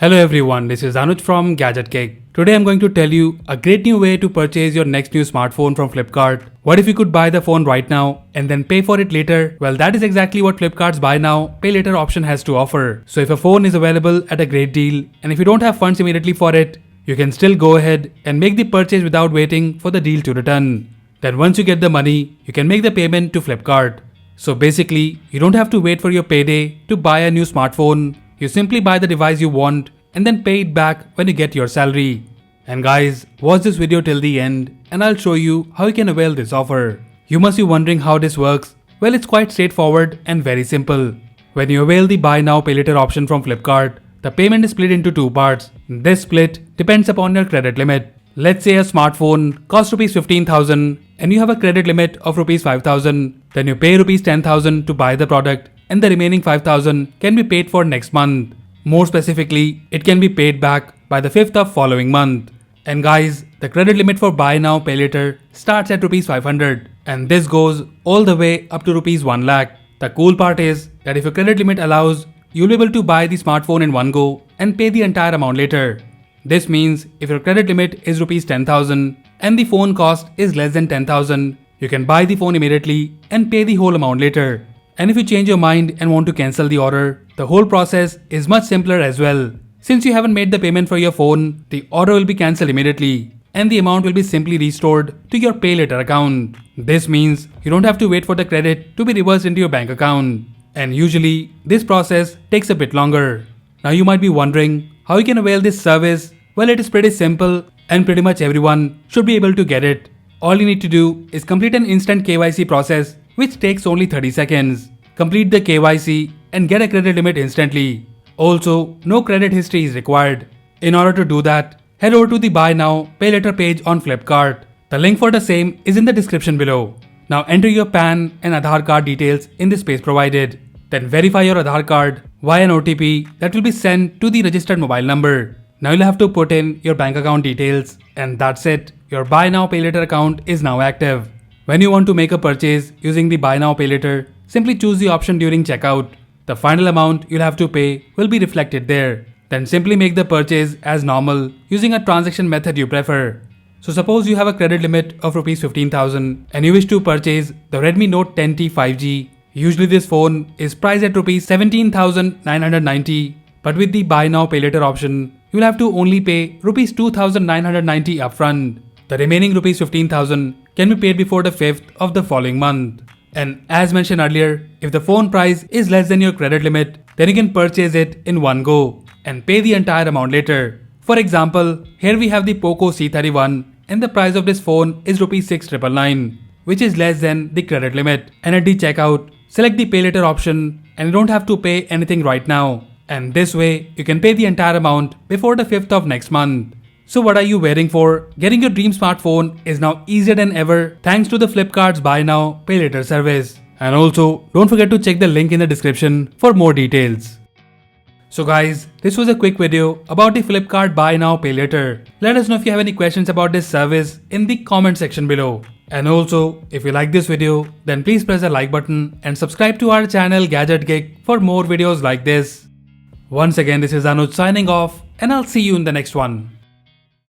Hello everyone, this is Anuj from Gadget Gig. Today I'm going to tell you a great new way to purchase your next new smartphone from Flipkart. What if you could buy the phone right now and then pay for it later? Well, that is exactly what Flipkart's buy now, pay later option has to offer. So if a phone is available at a great deal and if you don't have funds immediately for it, you can still go ahead and make the purchase without waiting for the deal to return. Then once you get the money, you can make the payment to Flipkart. So basically, you don't have to wait for your payday to buy a new smartphone. You simply buy the device you want and then pay it back when you get your salary. And guys, watch this video till the end and I'll show you how you can avail this offer. You must be wondering how this works. Well, it's quite straightforward and very simple. When you avail the buy now pay later option from Flipkart, the payment is split into two parts. This split depends upon your credit limit. Let's say a smartphone costs Rs 15,000 and you have a credit limit of Rs 5,000. Then you pay Rs 10,000 to buy the product and the remaining 5,000 can be paid for next month. More specifically, it can be paid back by the 5th of following month. And guys, the credit limit for buy now pay later starts at Rs 500 and this goes all the way up to Rs 1 lakh. The cool part is that if your credit limit allows, you'll be able to buy the smartphone in one go and pay the entire amount later. This means if your credit limit is Rs 10,000 and the phone cost is less than 10,000, you can buy the phone immediately and pay the whole amount later. And if you change your mind and want to cancel the order, the whole process is much simpler as well. Since you haven't made the payment for your phone, the order will be cancelled immediately and the amount will be simply restored to your pay later account. This means you don't have to wait for the credit to be reversed into your bank account. And usually, this process takes a bit longer. Now you might be wondering how you can avail this service. Well, it is pretty simple and pretty much everyone should be able to get it. All you need to do is complete an instant KYC process which takes only 30 seconds. Complete the KYC and get a credit limit instantly. Also, no credit history is required. In order to do that, head over to the buy now, pay later page on Flipkart. The link for the same is in the description below. Now enter your PAN and Aadhaar card details in the space provided. Then verify your Aadhaar card via an OTP that will be sent to the registered mobile number. Now you'll have to put in your bank account details and that's it. Your buy now pay later account is now active. When you want to make a purchase using the buy now pay later, simply choose the option during checkout. The final amount you'll have to pay will be reflected there. Then simply make the purchase as normal using a transaction method you prefer. So suppose you have a credit limit of Rs 15,000 and you wish to purchase the Redmi Note 10T 5G. Usually this phone is priced at Rs 17,990, but with the buy now pay later option, you'll have to only pay Rs 2,990 upfront. The remaining Rs 15,000 can be paid before the 5th of the following month. And as mentioned earlier, if the phone price is less than your credit limit, then you can purchase it in one go and pay the entire amount later. For example, here we have the Poco C31 and the price of this phone is Rs 6,999, which is less than the credit limit. And at the checkout, select the pay later option and you don't have to pay anything right now. And this way, you can pay the entire amount before the 5th of next month. So what are you waiting for? Getting your dream smartphone is now easier than ever thanks to the Flipkart's buy now, pay later service. And also, don't forget to check the link in the description for more details. So guys, this was a quick video about the Flipkart buy now, pay later. Let us know if you have any questions about this service in the comment section below. And also, if you like this video, then please press the like button and subscribe to our channel Gadget Gig for more videos like this. Once again, this is Anuj signing off and I'll see you in the next one.